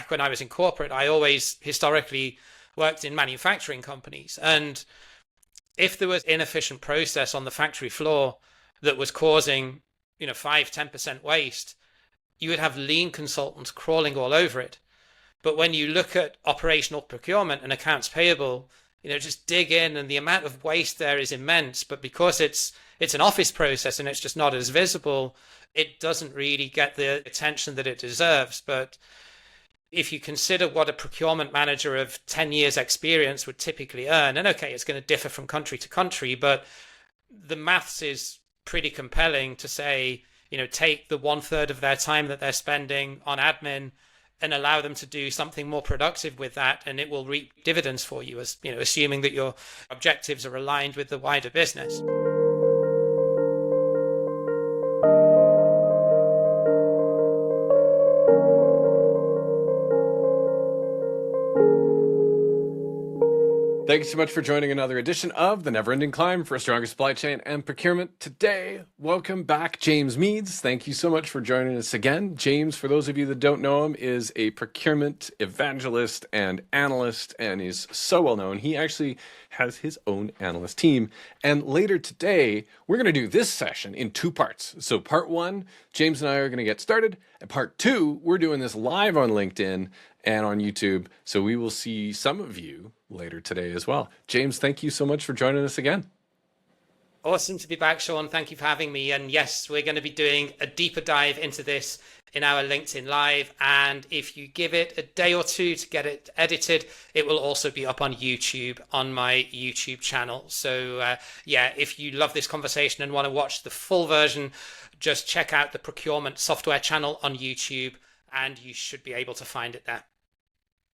back when I was in corporate, I always historically worked in manufacturing companies. And if there was inefficient process on the factory floor that was causing, 5-10% waste, you would have lean consultants crawling all over it. But when you look at operational procurement and accounts payable, just dig in, and the amount of waste there is immense. But because it's an office process and it's just not as visible, it doesn't really get the attention that it deserves. But if you consider what a procurement manager of 10 years experience would typically earn, and okay, it's going to differ from country to country, but the maths is pretty compelling to say, take the 1/3 of their time that they're spending on admin and allow them to do something more productive with that, and it will reap dividends for you, as assuming that your objectives are aligned with the wider business. Thanks so much for joining another edition of The Never-Ending Climb for a Stronger Supply Chain and Procurement. Today, welcome back, James Meads. Thank you so much for joining us again. James, for those of you that don't know him, is a procurement evangelist and analyst, and is so well known. He actually has his own analyst team. And later today, we're going to do this session in 2 parts. So part 1, James and I are going to get started. And part 2, we're doing this live on LinkedIn and on YouTube. So we will see some of you later today as well. James, thank you so much for joining us again. Awesome to be back, Sean. Thank you for having me. And yes, we're going to be doing a deeper dive into this in our LinkedIn Live. And if you give it a day or 2 to get it edited, it will also be up on YouTube, on my YouTube channel. So if you love this conversation and want to watch the full version, just check out the Procurement Software channel on YouTube, and you should be able to find it there.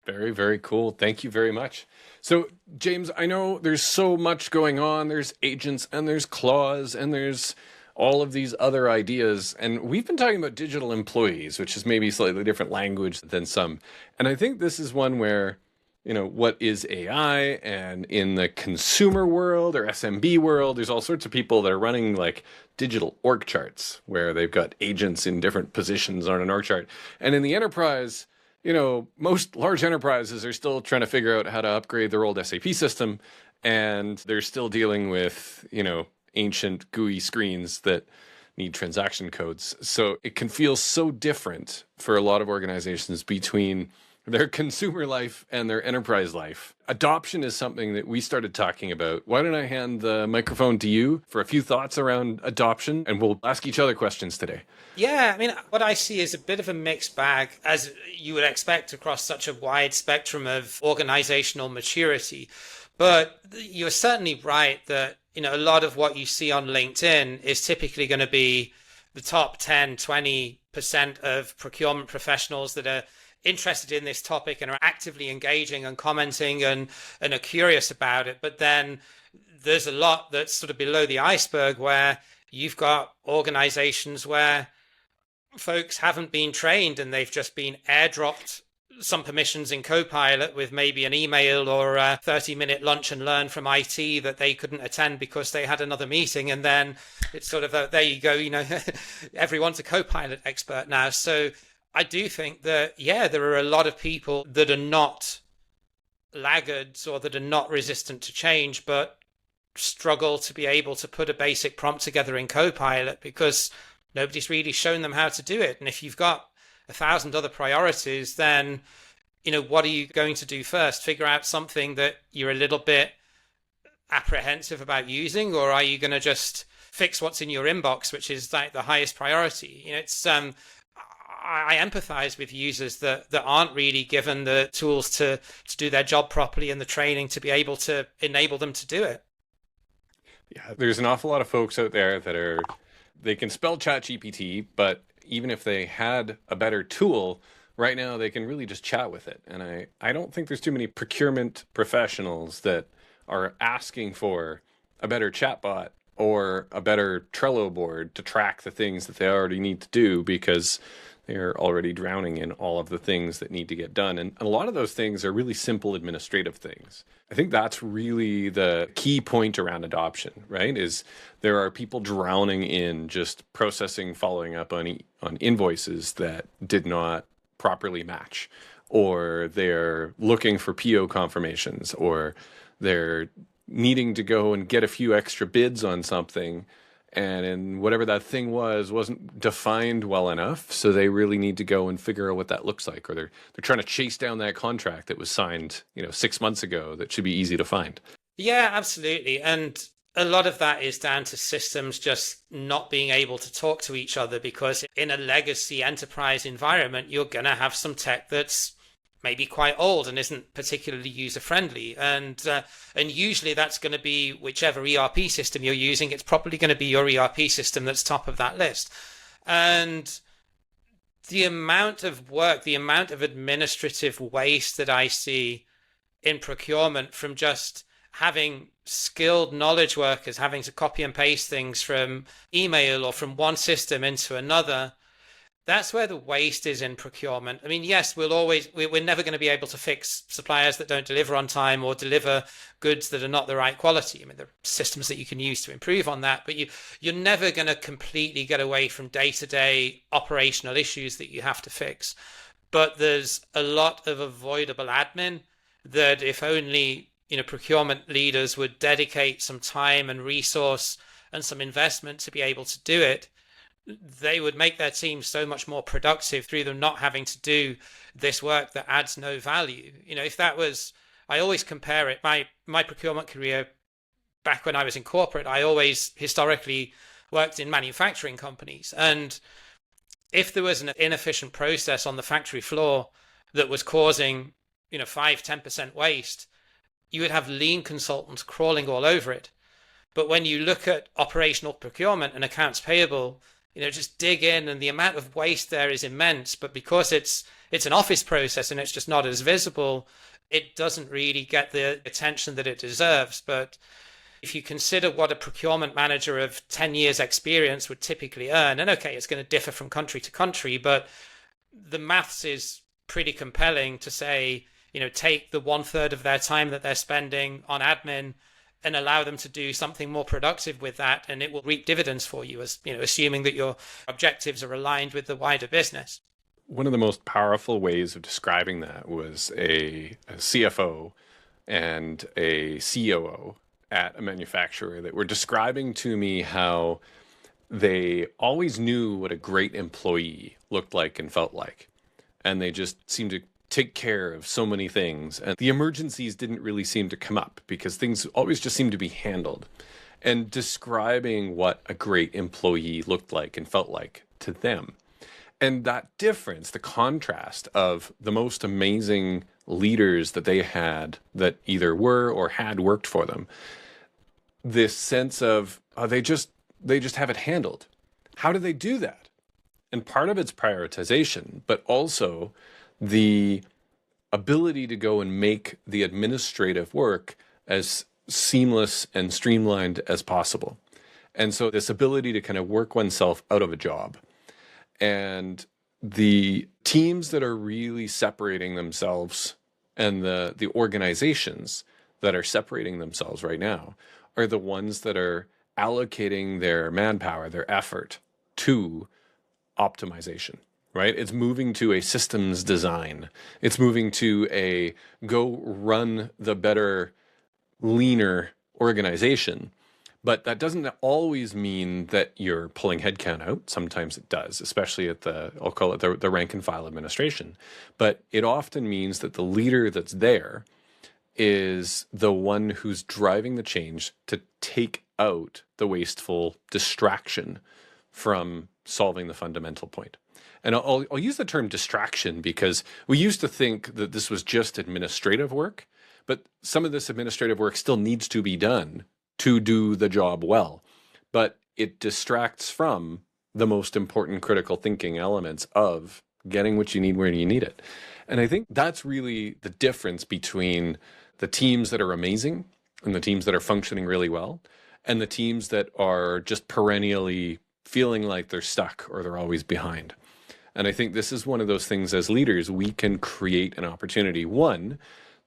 Very, very cool. Thank you very much. So, James, I know there's so much going on. There's agents and there's clause and there's all of these other ideas. And we've been talking about digital employees, which is maybe slightly different language than some. And I think this is one where, what is AI? And in the consumer world or SMB world, there's all sorts of people that are running like digital org charts where they've got agents in different positions on an org chart. And in the enterprise, most large enterprises are still trying to figure out how to upgrade their old SAP system, and they're still dealing with, ancient GUI screens that need transaction codes. So it can feel so different for a lot of organizations between their consumer life and their enterprise life. Adoption is something that we started talking about. Why don't I hand the microphone to you for a few thoughts around adoption, and we'll ask each other questions today. Yeah, what I see is a bit of a mixed bag, as you would expect across such a wide spectrum of organizational maturity. But you're certainly right that, a lot of what you see on LinkedIn is typically going to be the top 10, 20% of procurement professionals that are interested in this topic and are actively engaging and commenting and are curious about it. But then there's a lot that's sort of below the iceberg, where you've got organizations where folks haven't been trained and they've just been airdropped some permissions in Copilot with maybe an email or a 30-minute lunch and learn from IT that they couldn't attend because they had another meeting. And then it's sort of, there you go, everyone's a Copilot expert now. So I do think that, there are a lot of people that are not laggards or that are not resistant to change, but struggle to be able to put a basic prompt together in Copilot because nobody's really shown them how to do it. And if you've got 1,000 other priorities, then, what are you going to do first? Figure out something that you're a little bit apprehensive about using, or are you going to just fix what's in your inbox, which is like the highest priority? It's I empathize with users that aren't really given the tools to do their job properly and the training to be able to enable them to do it. Yeah, there's an awful lot of folks out there that they can spell ChatGPT, but even if they had a better tool, right now they can really just chat with it. And I don't think there's too many procurement professionals that are asking for a better chatbot or a better Trello board to track the things that they already need to do, because they're already drowning in all of the things that need to get done. And a lot of those things are really simple administrative things. I think that's really the key point around adoption, right? Is there are people drowning in just processing, following up on invoices that did not properly match, or they're looking for PO confirmations, or they're needing to go and get a few extra bids on something, and whatever that thing wasn't defined well enough, so they really need to go and figure out what that looks like, or they're trying to chase down that contract that was signed 6 months ago that should be easy to find. Yeah, absolutely. And a lot of that is down to systems just not being able to talk to each other, because in a legacy enterprise environment, you're going to have some tech that's maybe quite old and isn't particularly user friendly. And usually that's going to be whichever ERP system you're using, it's probably going to be your ERP system that's top of that list. And the amount of work, the amount of administrative waste that I see in procurement from just having skilled knowledge workers having to copy and paste things from email or from one system into another, that's where the waste is in procurement. I mean, yes, we're never going to be able to fix suppliers that don't deliver on time or deliver goods that are not the right quality. I mean, there are systems that you can use to improve on that, but you're never going to completely get away from day-to-day operational issues that you have to fix. But there's a lot of avoidable admin that if only procurement leaders would dedicate some time and resource and some investment to be able to do it, they would make their team so much more productive through them not having to do this work that adds no value. If that was, I always compare it, my procurement career back when I was in corporate, I always historically worked in manufacturing companies. And if there was an inefficient process on the factory floor that was causing, 5-10% waste, you would have lean consultants crawling all over it. But when you look at operational procurement and accounts payable, just dig in, and the amount of waste there is immense. But because it's an office process and it's just not as visible, it doesn't really get the attention that it deserves. But if you consider what a procurement manager of 10 years experience would typically earn, and okay, it's going to differ from country to country, but the maths is pretty compelling to say, take the 1/3 of their time that they're spending on admin and allow them to do something more productive with that, and it will reap dividends for you, as assuming that your objectives are aligned with the wider business. One of the most powerful ways of describing that was a CFO and a COO at a manufacturer that were describing to me how they always knew what a great employee looked like and felt like, and they just seemed to take care of so many things, and the emergencies didn't really seem to come up because things always just seemed to be handled. And describing what a great employee looked like and felt like to them, and that difference, the contrast of the most amazing leaders that they had that either were or had worked for them, this sense of they just have it handled. How do they do that? And part of it's prioritization, but also the ability to go and make the administrative work as seamless and streamlined as possible. And so this ability to kind of work oneself out of a job. And the teams that are really separating themselves, and the organizations that are separating themselves right now, are the ones that are allocating their manpower, their effort to optimization. Right? It's moving to a systems design. It's moving to a go run the better, leaner organization. But that doesn't always mean that you're pulling headcount out. Sometimes it does, especially at I'll call it the rank and file administration. But it often means that the leader that's there is the one who's driving the change to take out the wasteful distraction from solving the fundamental point. And I'll use the term distraction because we used to think that this was just administrative work, but some of this administrative work still needs to be done to do the job well. But it distracts from the most important critical thinking elements of getting what you need where you need it. And I think that's really the difference between the teams that are amazing and the teams that are functioning really well, and the teams that are just perennially feeling like they're stuck or they're always behind. And I think this is one of those things as leaders, we can create an opportunity. One,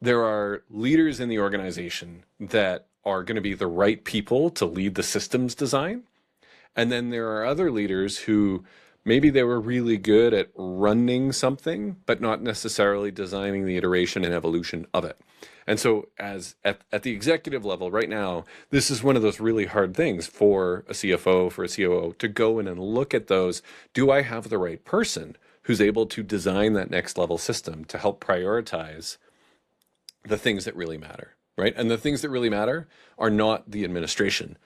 there are leaders in the organization that are going to be the right people to lead the systems design. And then there are other leaders who maybe they were really good at running something, but not necessarily designing the iteration and evolution of it. And so at the executive level right now, this is one of those really hard things for a CFO, for a COO to go in and look at those. Do I have the right person who's able to design that next level system to help prioritize the things that really matter, right? And the things that really matter are not the administration,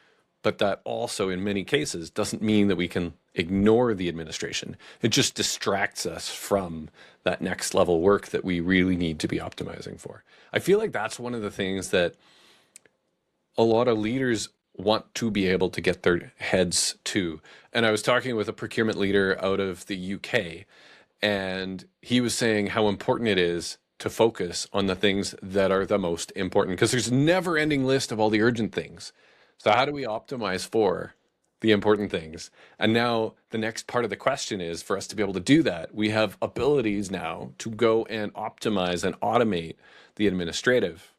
but that also in many cases doesn't mean that we can ignore the administration. It just distracts us from that next level work that we really need to be optimizing for. I feel like that's one of the things that a lot of leaders want to be able to get their heads to. And I was talking with a procurement leader out of the UK, and he was saying how important it is to focus on the things that are the most important, because there's a never-ending list of all the urgent things. So how do we optimize for the important things? And now the next part of the question is, for us to be able to do that, we have abilities now to go and optimize and automate the administrative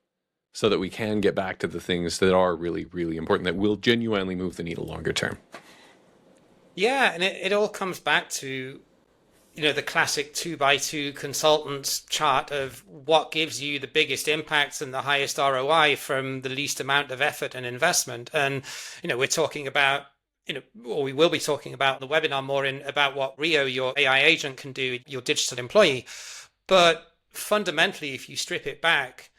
so that we can get back to the things that are really, really important, that will genuinely move the needle longer term. Yeah, and it all comes back to, the classic 2x2 consultants chart of what gives you the biggest impacts and the highest ROI from the least amount of effort and investment. And, we're talking about, or we will be talking about the webinar more about what Rio, your AI agent, can do, your digital employee. But fundamentally, if you strip it back,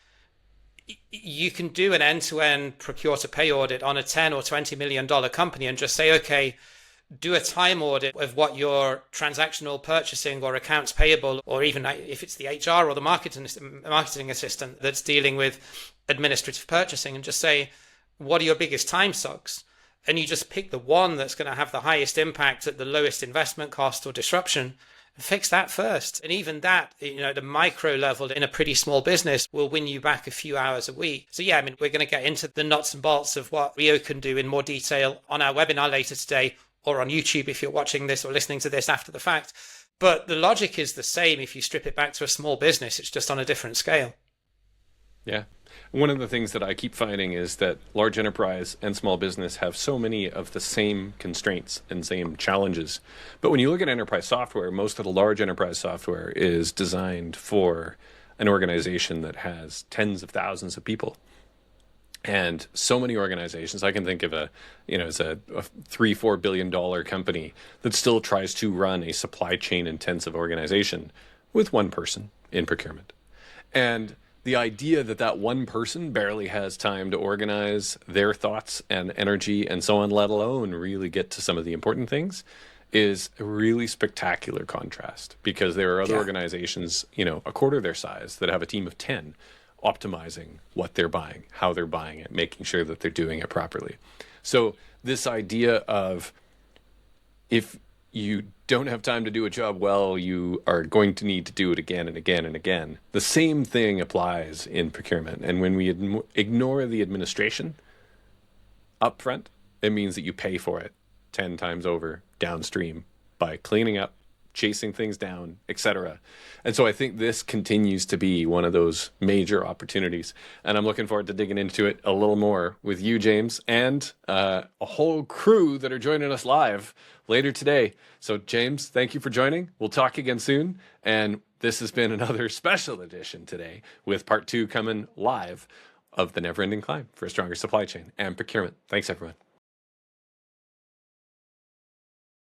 you can do an end-to-end procure to pay audit on a $10 or $20 million company and just say, okay, do a time audit of what your transactional purchasing or accounts payable, or even if it's the HR or the marketing assistant that's dealing with administrative purchasing, and just say, what are your biggest time sucks? And you just pick the one that's going to have the highest impact at the lowest investment cost or disruption, and fix that first. And even that, at the micro level in a pretty small business will win you back a few hours a week. So yeah, we're going to get into the nuts and bolts of what Rio can do in more detail on our webinar later today, or on YouTube if you're watching this or listening to this after the fact. But the logic is the same if you strip it back to a small business. It's just on a different scale. Yeah. One of the things that I keep finding is that large enterprise and small business have so many of the same constraints and same challenges. But when you look at enterprise software, most of the large enterprise software is designed for an organization that has tens of thousands of people. And so many organizations, I can think of as a $3-4 billion company that still tries to run a supply chain intensive organization with one person in procurement. And the idea that that one person barely has time to organize their thoughts and energy and so on, let alone really get to some of the important things, is a really spectacular contrast, because there are other organizations, a quarter their size, that have a team of 10 optimizing what they're buying, how they're buying it, making sure that they're doing it properly. So this idea of, if you don't have time to do a job well, you are going to need to do it again and again and again. The same thing applies in procurement. And when we ignore the administration upfront, it means that you pay for it 10 times over downstream by cleaning up, chasing things down, etc. And so I think this continues to be one of those major opportunities. And I'm looking forward to digging into it a little more with you, James, and a whole crew that are joining us live later today. So James, thank you for joining. We'll talk again soon. And this has been another special edition today, with part 2 coming live of The Never Ending Climb for a Stronger Supply Chain and Procurement. Thanks, everyone.